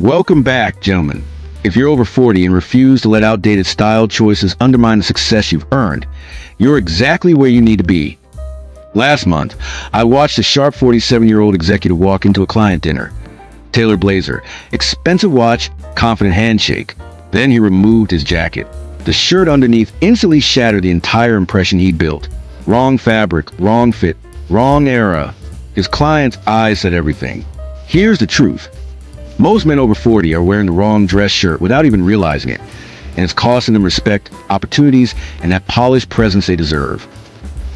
Welcome back, gentlemen. If you're over 40 and refuse to let outdated style choices undermine the success you've earned, you're exactly where you need to be. Last month, I watched a sharp 47-year-old executive walk into a client dinner. Tailored blazer, expensive watch, confident handshake. Then he removed his jacket. The shirt underneath instantly shattered the entire impression he'd built. Wrong fabric, wrong fit, wrong era. His client's eyes said everything. Here's the truth. Most men over 40 are wearing the wrong dress shirt without even realizing it, and it's costing them respect, opportunities, and that polished presence they deserve.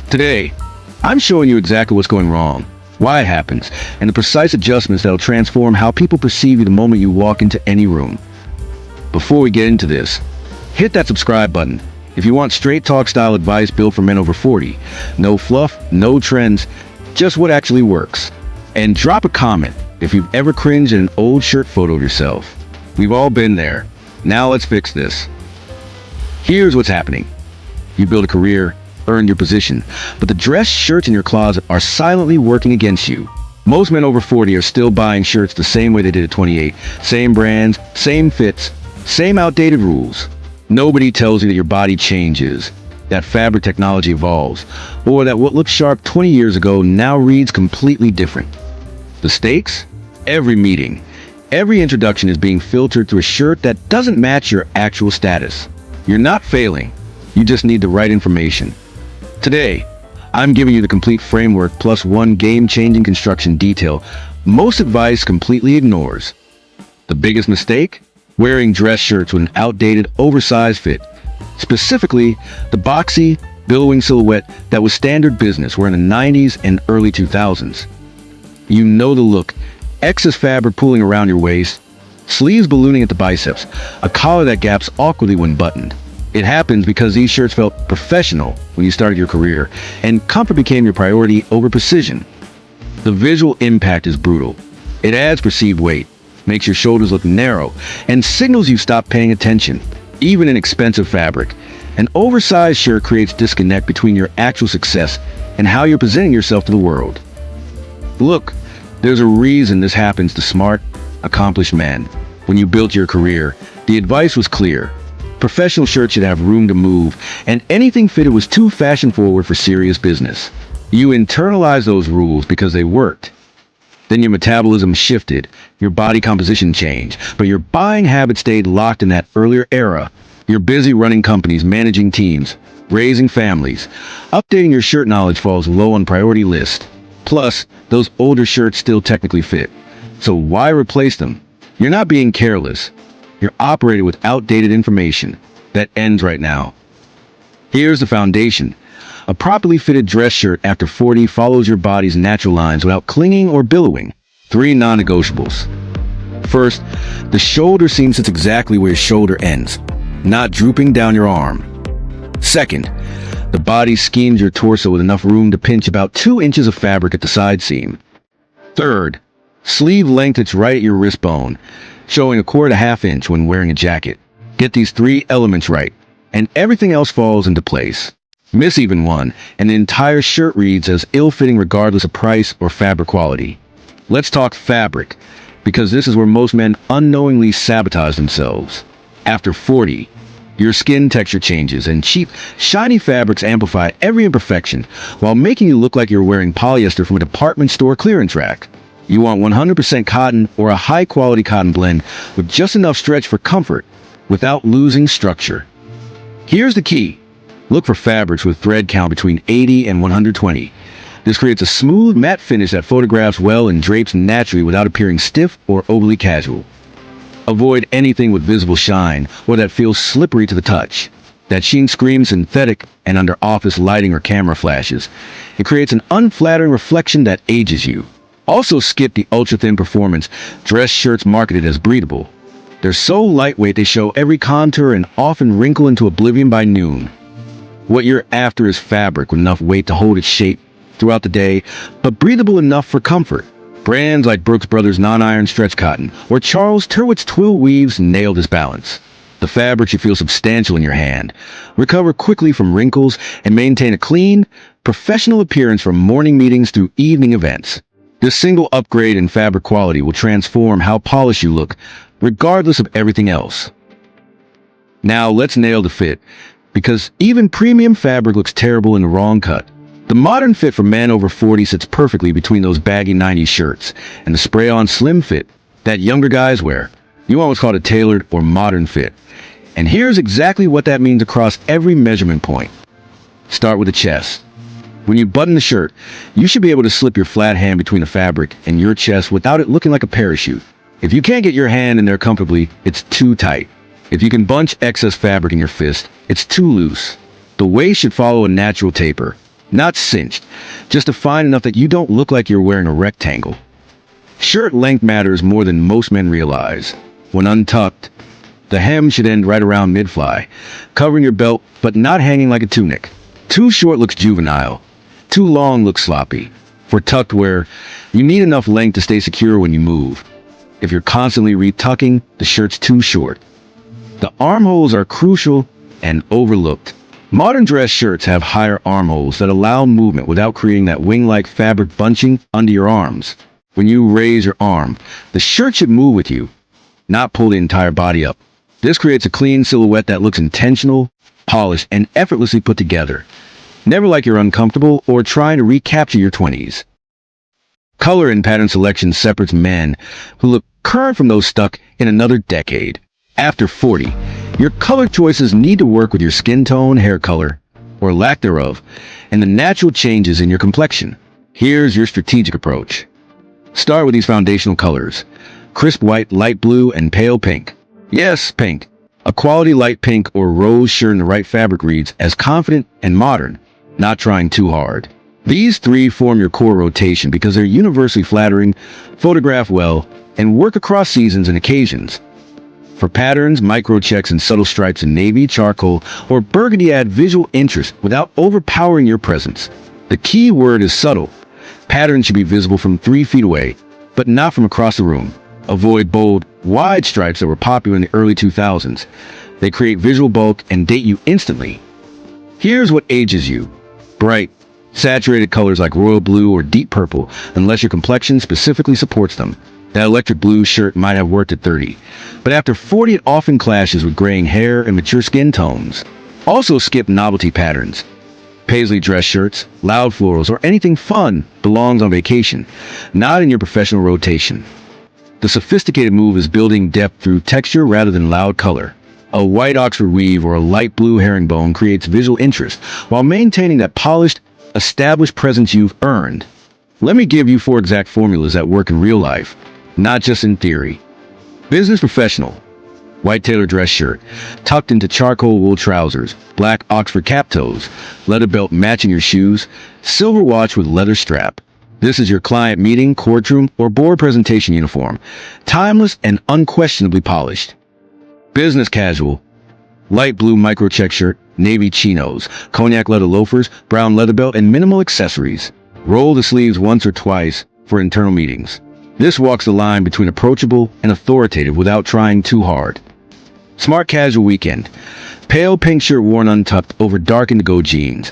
Today, I'm showing you exactly what's going wrong, why it happens, and the precise adjustments that'll transform how people perceive you the moment you walk into any room. Before we get into this, hit that subscribe button if you want straight talk style advice built for men over 40. No fluff, no trends, just what actually works. And drop a comment if you've ever cringed at an old shirt photo of yourself. We've all been there. Now let's fix this. Here's what's happening. You build a career, earn your position, but the dress shirts in your closet are silently working against you. Most men over 40 are still buying shirts the same way they did at 28. Same brands, same fits, same outdated rules. Nobody tells you that your body changes, that fabric technology evolves, or that what looked sharp 20 years ago now reads completely different. The stakes? Every meeting, every introduction is being filtered through a shirt that doesn't match your actual status. You're not failing. You just need the right information. Today, I'm giving you the complete framework plus one game-changing construction detail most advice completely ignores. The biggest mistake? Wearing dress shirts with an outdated, oversized fit. Specifically, the boxy, billowing silhouette that was standard business wearing the 90s and early 2000s. You know the look. Excess fabric pooling around your waist, sleeves ballooning at the biceps, a collar that gaps awkwardly when buttoned. It happens because these shirts felt professional when you started your career, and comfort became your priority over precision. The visual impact is brutal. It adds perceived weight, makes your shoulders look narrow, and signals you've stopped paying attention, even in expensive fabric. An oversized shirt creates disconnect between your actual success and how you're presenting yourself to the world. Look, there's a reason this happens to smart, accomplished men. When you built your career, the advice was clear. Professional shirts should have room to move, and anything fitted was too fashion-forward for serious business. You internalized those rules because they worked. Then your metabolism shifted, your body composition changed, but your buying habits stayed locked in that earlier era. You're busy running companies, managing teams, raising families. Updating your shirt knowledge falls low on priority list. Plus, those older shirts still technically fit. So why replace them? You're not being careless. You're operating with outdated information. That ends right now. Here's the foundation. A properly fitted dress shirt after 40 follows your body's natural lines without clinging or billowing. 3 non-negotiables. First, the shoulder seam sits exactly where your shoulder ends, not drooping down your arm. Second, the body schemes your torso with enough room to pinch about 2 inches of fabric at the side seam. Third, sleeve length that's right at your wrist bone, showing 1/4 inch when wearing a jacket. Get these 3 elements right, and everything else falls into place. Miss even one, and the entire shirt reads as ill-fitting regardless of price or fabric quality. Let's talk fabric, because this is where most men unknowingly sabotage themselves. After 40, your skin texture changes, and cheap, shiny fabrics amplify every imperfection while making you look like you're wearing polyester from a department store clearance rack. You want 100% cotton or a high-quality cotton blend with just enough stretch for comfort without losing structure. Here's the key. Look for fabrics with thread count between 80 and 120. This creates a smooth, matte finish that photographs well and drapes naturally without appearing stiff or overly casual. Avoid anything with visible shine or that feels slippery to the touch. That sheen screams synthetic and under office lighting or camera flashes. It creates an unflattering reflection that ages you. Also skip the ultra-thin performance dress shirts marketed as breathable. They're so lightweight they show every contour and often wrinkle into oblivion by noon. What you're after is fabric with enough weight to hold its shape throughout the day, but breathable enough for comfort. Brands like Brooks Brothers non-iron stretch cotton or Charles Turwitz twill weaves nail this balance. The fabric should feel substantial in your hand, recover quickly from wrinkles, and maintain a clean, professional appearance from morning meetings through evening events. This single upgrade in fabric quality will transform how polished you look, regardless of everything else. Now let's nail the fit, because even premium fabric looks terrible in the wrong cut. The modern fit for men over 40 sits perfectly between those baggy 90s shirts and the spray-on slim fit that younger guys wear. You almost call it a tailored or modern fit. And here's exactly what that means across every measurement point. Start with the chest. When you button the shirt, you should be able to slip your flat hand between the fabric and your chest without it looking like a parachute. If you can't get your hand in there comfortably, it's too tight. If you can bunch excess fabric in your fist, it's too loose. The waist should follow a natural taper, not cinched, just defined enough that you don't look like you're wearing a rectangle. Shirt length matters more than most men realize. When untucked, the hem should end right around mid-fly, covering your belt but not hanging like a tunic. Too short looks juvenile. Too long looks sloppy. For tucked wear, you need enough length to stay secure when you move. If you're constantly retucking, the shirt's too short. The armholes are crucial and overlooked. Modern dress shirts have higher armholes that allow movement without creating that wing-like fabric bunching under your arms. When you raise your arm, the shirt should move with you, not pull the entire body up. This creates a clean silhouette that looks intentional, polished, and effortlessly put together. Never like you're uncomfortable or trying to recapture your 20s. Color and pattern selection separates men who look current from those stuck in another decade. After 40, your color choices need to work with your skin tone, hair color, or lack thereof, and the natural changes in your complexion. Here's your strategic approach. Start with these foundational colors: crisp white, light blue, and pale pink. Yes, pink. A quality light pink or rose shirt in the right fabric reads as confident and modern, not trying too hard. These three form your core rotation because they're universally flattering, photograph well, and work across seasons and occasions. For patterns, micro checks and subtle stripes in navy, charcoal, or burgundy add visual interest without overpowering your presence. The key word is subtle. Patterns should be visible from 3 feet away, but not from across the room. Avoid bold, wide stripes that were popular in the early 2000s. They create visual bulk and date you instantly. Here's what ages you. Bright, saturated colors like royal blue or deep purple, unless your complexion specifically supports them. That electric blue shirt might have worked at 30, but after 40 it often clashes with graying hair and mature skin tones. Also skip novelty patterns. Paisley dress shirts, loud florals, or anything fun belongs on vacation, not in your professional rotation. The sophisticated move is building depth through texture rather than loud color. A white Oxford weave or a light blue herringbone creates visual interest while maintaining that polished, established presence you've earned. Let me give you 4 exact formulas that work in real life, not just in theory. Business professional. White tailor dress shirt, tucked into charcoal wool trousers, black Oxford cap toes, leather belt matching your shoes, silver watch with leather strap. This is your client meeting, courtroom, or board presentation uniform, timeless and unquestionably polished. Business casual. Light blue micro check shirt, navy chinos, cognac leather loafers, brown leather belt, and minimal accessories. Roll the sleeves once or twice for internal meetings. This walks the line between approachable and authoritative without trying too hard. Smart casual weekend. Pale pink shirt worn untucked over dark indigo jeans.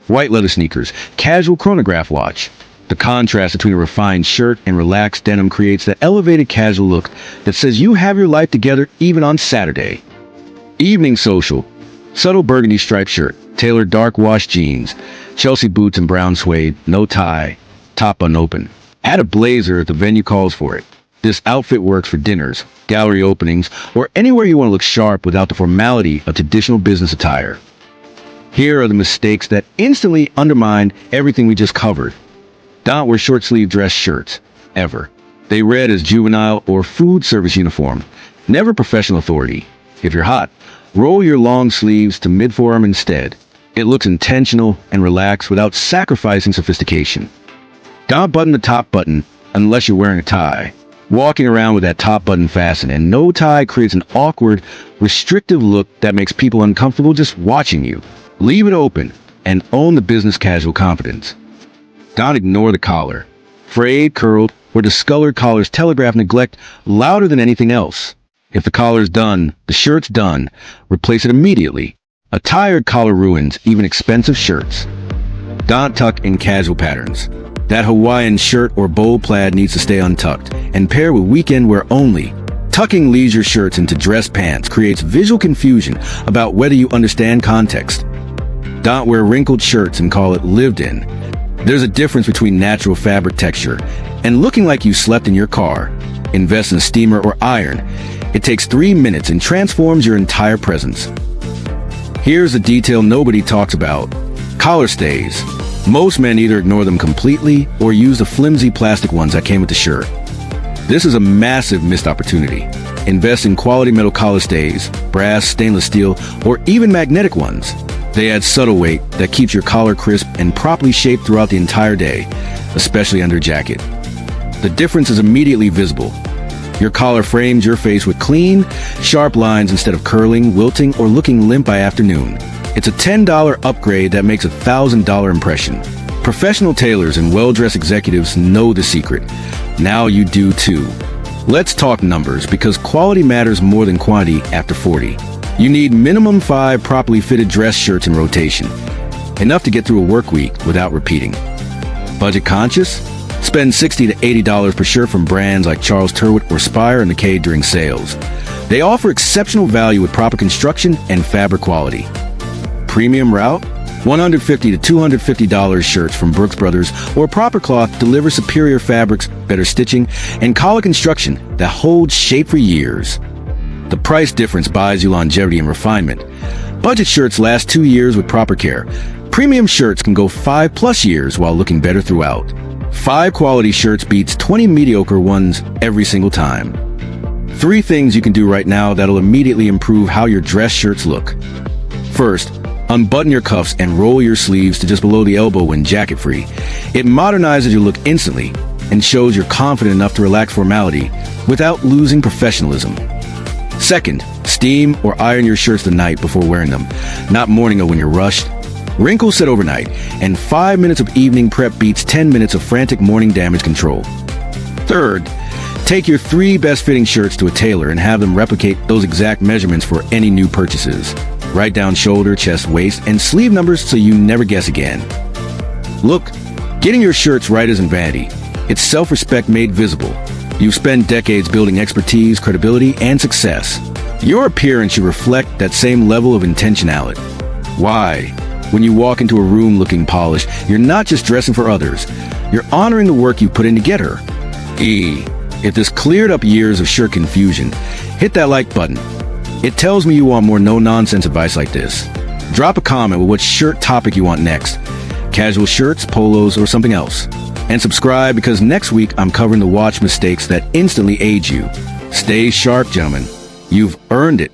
White leather sneakers. Casual chronograph watch. The contrast between a refined shirt and relaxed denim creates that elevated casual look that says you have your life together even on Saturday. Evening social. Subtle burgundy striped shirt. Tailored dark wash jeans. Chelsea boots and brown suede. No tie. Top unopened. Add a blazer if the venue calls for it. This outfit works for dinners, gallery openings, or anywhere you want to look sharp without the formality of traditional business attire. Here are the mistakes that instantly undermine everything we just covered. Don't wear short-sleeve dress shirts, ever. They read as juvenile or food service uniform, never professional authority. If you're hot, roll your long sleeves to mid-forearm instead. It looks intentional and relaxed without sacrificing sophistication. Don't button the top button unless you're wearing a tie. Walking around with that top button fastened and no tie creates an awkward, restrictive look that makes people uncomfortable just watching you. Leave it open and own the business casual confidence. Don't ignore the collar. Frayed, curled, or discolored collars telegraph neglect louder than anything else. If the collar's done, the shirt's done. Replace it immediately. A tired collar ruins even expensive shirts. Don't tuck in casual patterns. That Hawaiian shirt or bold plaid needs to stay untucked and pair with weekend wear only. Tucking leisure shirts into dress pants creates visual confusion about whether you understand context. Don't wear wrinkled shirts and call it lived in. There's a difference between natural fabric texture and looking like you slept in your car. Invest in a steamer or iron. It takes 3 minutes and transforms your entire presence. Here's a detail nobody talks about. Collar stays. Most men either ignore them completely or use the flimsy plastic ones that came with the shirt. This is a massive missed opportunity. Invest in quality metal collar stays, brass, stainless steel, or even magnetic ones. They add subtle weight that keeps your collar crisp and properly shaped throughout the entire day, especially under a jacket. The difference is immediately visible. Your collar frames your face with clean, sharp lines instead of curling, wilting, or looking limp by afternoon. It's a $10 upgrade that makes a $1,000 impression. Professional tailors and well-dressed executives know the secret. Now you do too. Let's talk numbers, because quality matters more than quantity after 40. You need minimum 5 properly fitted dress shirts in rotation. Enough to get through a work week without repeating. Budget conscious? Spend $60 to $80 per shirt from brands like Charles Turwitt or Spire and Decade during sales. They offer exceptional value with proper construction and fabric quality. Premium route? $150 to $250 shirts from Brooks Brothers or Proper Cloth deliver superior fabrics, better stitching, and collar construction that holds shape for years. The price difference buys you longevity and refinement. Budget shirts last 2 years with proper care. Premium shirts can go 5+ years while looking better throughout. 5 quality shirts beats 20 mediocre ones every single time. 3 things you can do right now that'll immediately improve how your dress shirts look. First, unbutton your cuffs and roll your sleeves to just below the elbow when jacket-free. It modernizes your look instantly and shows you're confident enough to relax formality without losing professionalism. Second, steam or iron your shirts the night before wearing them, not morning or when you're rushed. Wrinkles set overnight, and 5 minutes of evening prep beats 10 minutes of frantic morning damage control. Third, take your 3 best-fitting shirts to a tailor and have them replicate those exact measurements for any new purchases. Write down shoulder, chest, waist, and sleeve numbers so you never guess again. Look, getting your shirts right isn't vanity. It's self-respect made visible. You've spent decades building expertise, credibility, and success. Your appearance should reflect that same level of intentionality. Why? When you walk into a room looking polished, you're not just dressing for others. You're honoring the work you put in to get her. If this cleared up years of shirt confusion, hit that like button. It tells me you want more no-nonsense advice like this. Drop a comment with what shirt topic you want next. Casual shirts, polos, or something else. And subscribe, because next week I'm covering the watch mistakes that instantly age you. Stay sharp, gentlemen. You've earned it.